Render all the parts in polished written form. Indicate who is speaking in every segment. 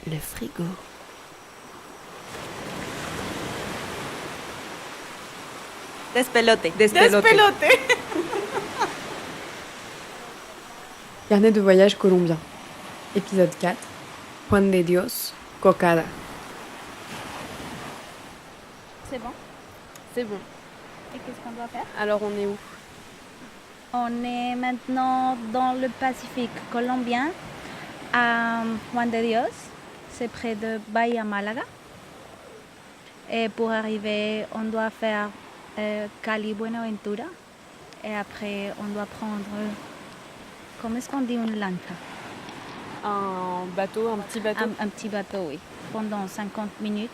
Speaker 1: le frigo. Despelote.
Speaker 2: Carnet de voyage colombien. Épisode 4. Juan de Dios, Cocada.
Speaker 3: C'est bon.
Speaker 1: C'est bon.
Speaker 3: Et qu'est-ce qu'on doit faire?
Speaker 1: Alors on est où?
Speaker 3: On est maintenant dans le Pacifique colombien, à Juan de Dios. C'est près de Bahia Malaga. Et pour arriver, on doit faire Cali Buenaventura. Et après, on doit prendre, comment est-ce qu'on dit, une lancha?
Speaker 1: Un bateau, un petit bateau.
Speaker 3: Un petit bateau, oui. Pendant 50 minutes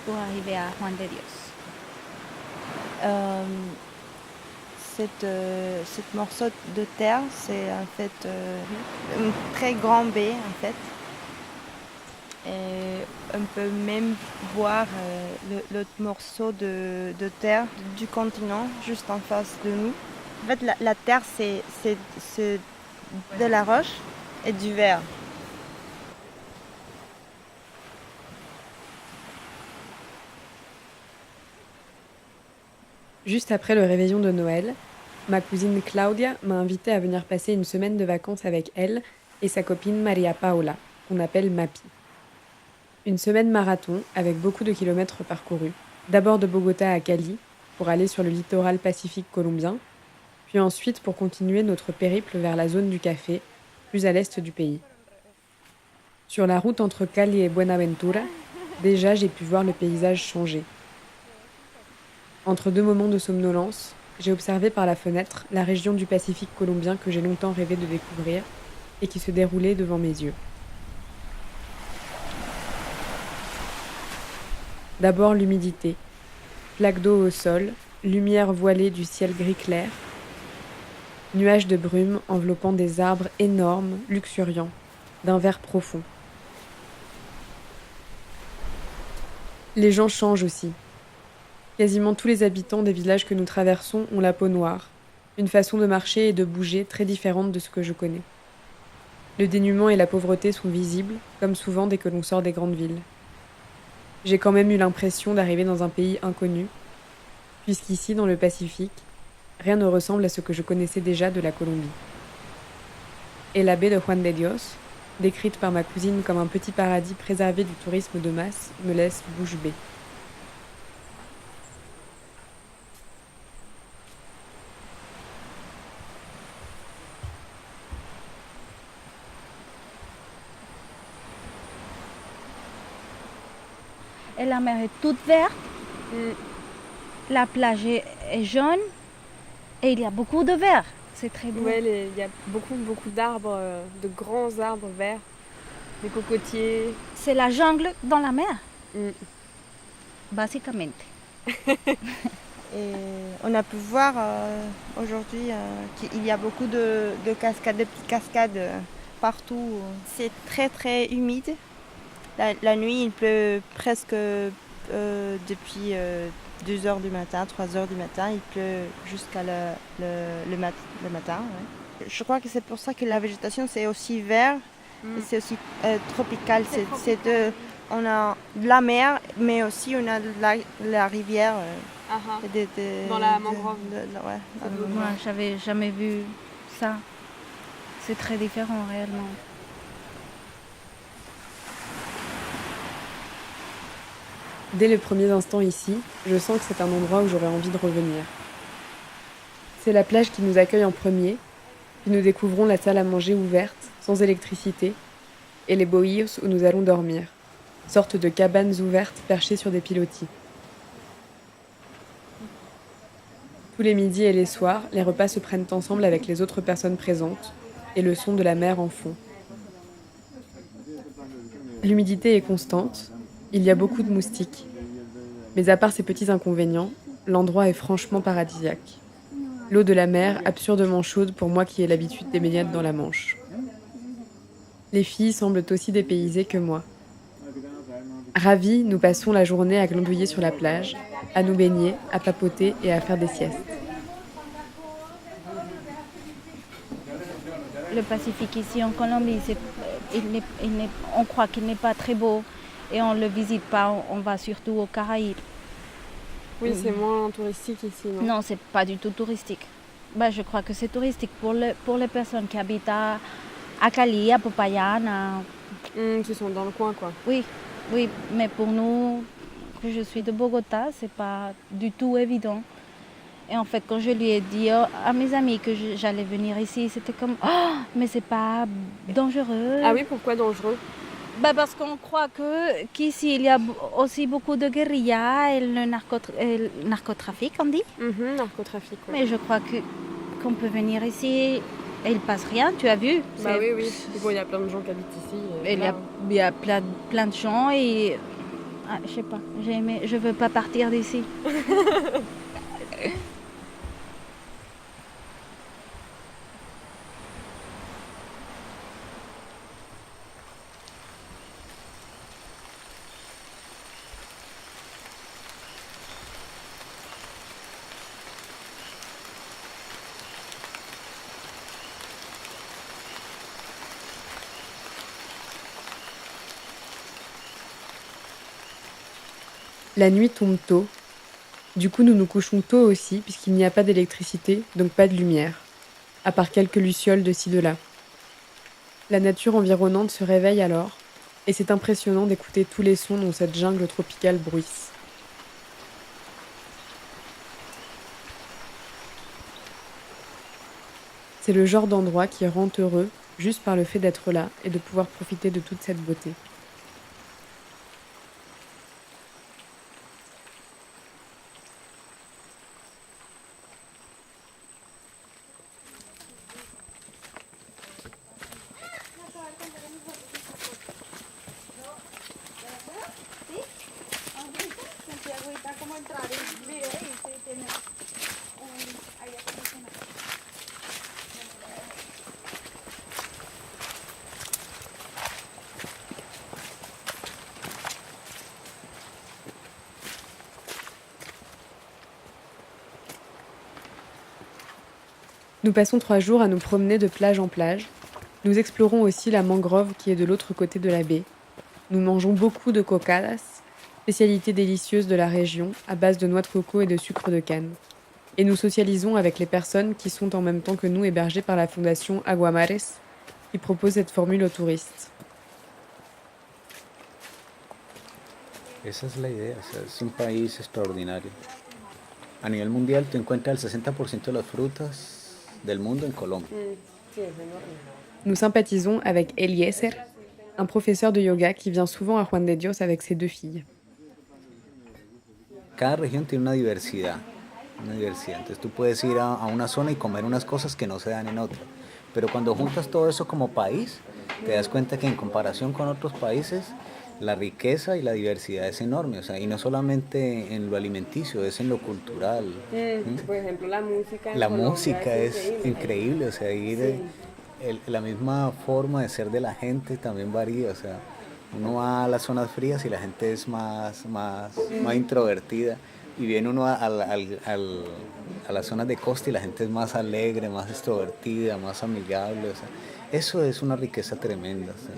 Speaker 3: pour arriver à Juan de Dios.
Speaker 4: Cette morceau de terre, c'est en fait une très grande baie en fait. Et on peut même voir l'autre morceau de terre du continent juste en face de nous. En fait, la terre, c'est de la roche et du verre.
Speaker 2: Juste après le réveillon de Noël, ma cousine Claudia m'a invitée à venir passer une semaine de vacances avec elle et sa copine Maria Paula, qu'on appelle Mapi. Une semaine marathon avec beaucoup de kilomètres parcourus. D'abord de Bogota à Cali, pour aller sur le littoral pacifique colombien, puis ensuite pour continuer notre périple vers la zone du café, plus à l'est du pays. Sur la route entre Cali et Buenaventura, déjà j'ai pu voir le paysage changer. Entre deux moments de somnolence, j'ai observé par la fenêtre la région du Pacifique colombien que j'ai longtemps rêvé de découvrir et qui se déroulait devant mes yeux. D'abord l'humidité, plaques d'eau au sol, lumière voilée du ciel gris clair, nuages de brume enveloppant des arbres énormes, luxuriants, d'un vert profond. Les gens changent aussi. Quasiment tous les habitants des villages que nous traversons ont la peau noire, une façon de marcher et de bouger très différente de ce que je connais. Le dénuement et la pauvreté sont visibles, comme souvent dès que l'on sort des grandes villes. J'ai quand même eu l'impression d'arriver dans un pays inconnu, puisqu'ici, dans le Pacifique, rien ne ressemble à ce que je connaissais déjà de la Colombie. Et la baie de Juan de Dios, décrite par ma cousine comme un petit paradis préservé du tourisme de masse, me laisse bouche bée.
Speaker 3: Et la mer est toute verte. La plage est jaune. Et il y a beaucoup de verre. C'est très beau.
Speaker 1: Ouais, il y a beaucoup d'arbres, de grands arbres verts, des cocotiers.
Speaker 3: C'est la jungle dans la mer,
Speaker 1: Mm.
Speaker 3: basiquement.
Speaker 4: Et on a pu voir aujourd'hui qu'il y a beaucoup de cascades, de petites cascades partout. C'est très très humide. La nuit, il pleut presque depuis 2 heures du matin, 3 heures du matin. Il pleut jusqu'à le matin. Ouais. Je crois que c'est pour ça que la végétation, c'est aussi vert et c'est aussi tropical. On a de la mer, mais aussi on a de la rivière.
Speaker 1: Dans la mangrove.
Speaker 3: Moi, j'avais jamais vu ça. C'est très différent réellement.
Speaker 2: Dès les premiers instants ici, je sens que c'est un endroit où j'aurais envie de revenir. C'est la plage qui nous accueille en premier, puis nous découvrons la salle à manger ouverte, sans électricité, et les bohíos où nous allons dormir, sorte de cabanes ouvertes perchées sur des pilotis. Tous les midis et les soirs, les repas se prennent ensemble avec les autres personnes présentes, et le son de la mer en fond. L'humidité est constante, il y a beaucoup de moustiques. Mais à part ces petits inconvénients, l'endroit est franchement paradisiaque. L'eau de la mer absurdement chaude pour moi qui ai l'habitude des baignades dans la Manche. Les filles semblent aussi dépaysées que moi. Ravis, nous passons la journée à glandouiller sur la plage, à nous baigner, à papoter et à faire des siestes.
Speaker 3: Le Pacifique ici en Colombie, c'est on croit qu'il n'est pas très beau et on ne le visite pas, on va surtout aux Caraïbes.
Speaker 1: Oui, c'est moins touristique ici, non?
Speaker 3: Non, c'est pas du tout touristique. Bah, je crois que c'est touristique pour les personnes qui habitent à Cali, à Popayan.
Speaker 1: Qui sont dans le coin, quoi.
Speaker 3: Oui, oui, mais pour nous, que je suis de Bogota, c'est pas du tout évident. Et en fait, quand je lui ai dit à mes amis que j'allais venir ici, c'était comme oh, mais c'est pas dangereux.
Speaker 1: Ah oui, pourquoi dangereux?
Speaker 3: Bah parce qu'on croit qu'ici il y a aussi beaucoup de guérilla et le narcotrafic, on dit.
Speaker 1: Narcotrafic, ouais.
Speaker 3: Mais je crois qu'on peut venir ici et il passe rien, tu as vu?
Speaker 1: Bah oui, oui. Bon, il y a plein de gens qui habitent ici.
Speaker 3: Il y a plein de gens et je sais pas, je veux pas partir d'ici.
Speaker 2: La nuit tombe tôt. Du coup, nous nous couchons tôt aussi, puisqu'il n'y a pas d'électricité, donc pas de lumière, à part quelques lucioles de ci de là. La nature environnante se réveille alors, et c'est impressionnant d'écouter tous les sons dont cette jungle tropicale bruisse. C'est le genre d'endroit qui rend heureux, juste par le fait d'être là et de pouvoir profiter de toute cette beauté. Nous passons 3 jours à nous promener de plage en plage. Nous explorons aussi la mangrove qui est de l'autre côté de la baie. Nous mangeons beaucoup de cocadas, spécialité délicieuse de la région, à base de noix de coco et de sucre de canne. Et nous socialisons avec les personnes qui sont en même temps que nous hébergées par la fondation Aguamares, qui propose cette formule aux touristes.
Speaker 5: Esa es la idea, o sea, es un país extraordinario. A nivel mundial, tú encuentras el 60% de las frutas del mundo en Colombia.
Speaker 1: Sí, es énorme.
Speaker 2: Nous sympathisons avec Eliezer, un professeur de yoga qui vient souvent à Juan de Dios avec ses 2 filles.
Speaker 5: Cada región tiene una diversidad. Entonces tú puedes ir a una zona y comer unas cosas que no se dan en otra. Pero cuando juntas todo eso como país, te das cuenta que en comparación con otros países, la riqueza y la diversidad es enorme, o sea, y no solamente en lo alimenticio, es en lo cultural.
Speaker 1: Por ejemplo, la música.
Speaker 5: La música es increíble, o sea, la misma forma de ser de la gente también varía, o sea, uno va a las zonas frías y la gente es más introvertida, y viene uno a las zonas de costa y la gente es más alegre, más extrovertida, más amigable, o sea, eso es una riqueza tremenda, o sea,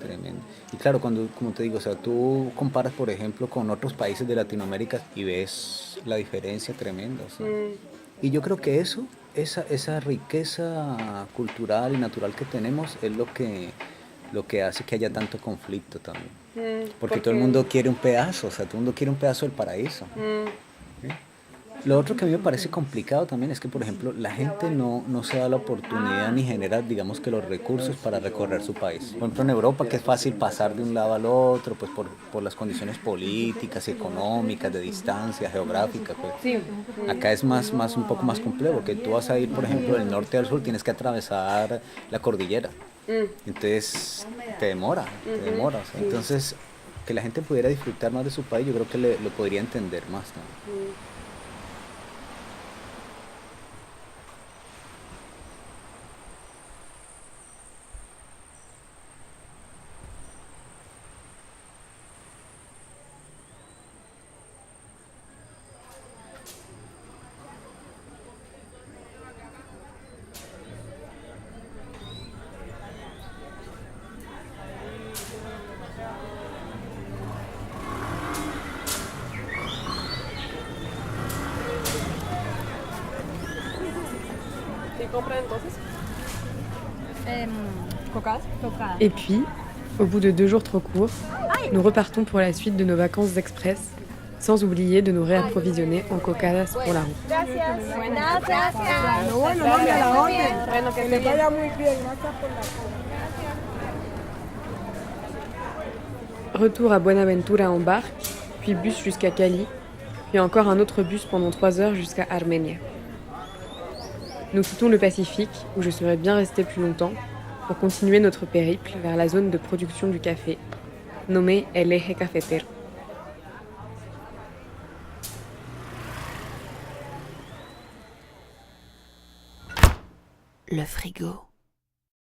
Speaker 5: tremenda. Y claro, como te digo, o sea, tú comparas, por ejemplo, con otros países de Latinoamérica y ves la diferencia tremenda, o sea. Y yo creo que esa riqueza cultural y natural que tenemos es lo que hace que haya tanto conflicto también. Porque todo el mundo quiere un pedazo, o sea, todo el mundo quiere un pedazo del paraíso. ¿Sí? Lo otro que a mí me parece complicado también es que, por ejemplo, la gente no se da la oportunidad ni genera, digamos, que los recursos para recorrer su país. Por ejemplo, en Europa, que es fácil pasar de un lado al otro, pues por las condiciones políticas, económicas, de distancia, geográfica, pues.
Speaker 1: Sí.
Speaker 5: Acá es un poco más complejo, porque tú vas a ir, por ejemplo, del norte al sur, tienes que atravesar la cordillera. Entonces te demora, o sea, entonces que la gente pudiera disfrutar más de su país, yo creo que lo podría entender más también.
Speaker 1: Cocas.
Speaker 2: Et puis, au bout de 2 jours trop courts, nous repartons pour la suite de nos vacances express, sans oublier de nous réapprovisionner en cocadas pour la route. Retour à Buenaventura en barque, puis bus jusqu'à Cali, puis encore un autre bus pendant 3 heures jusqu'à Armenia. Nous quittons le Pacifique, où je serais bien restée plus longtemps, pour continuer notre périple vers la zone de production du café, nommée El Eje Cafetero.
Speaker 6: Le frigo.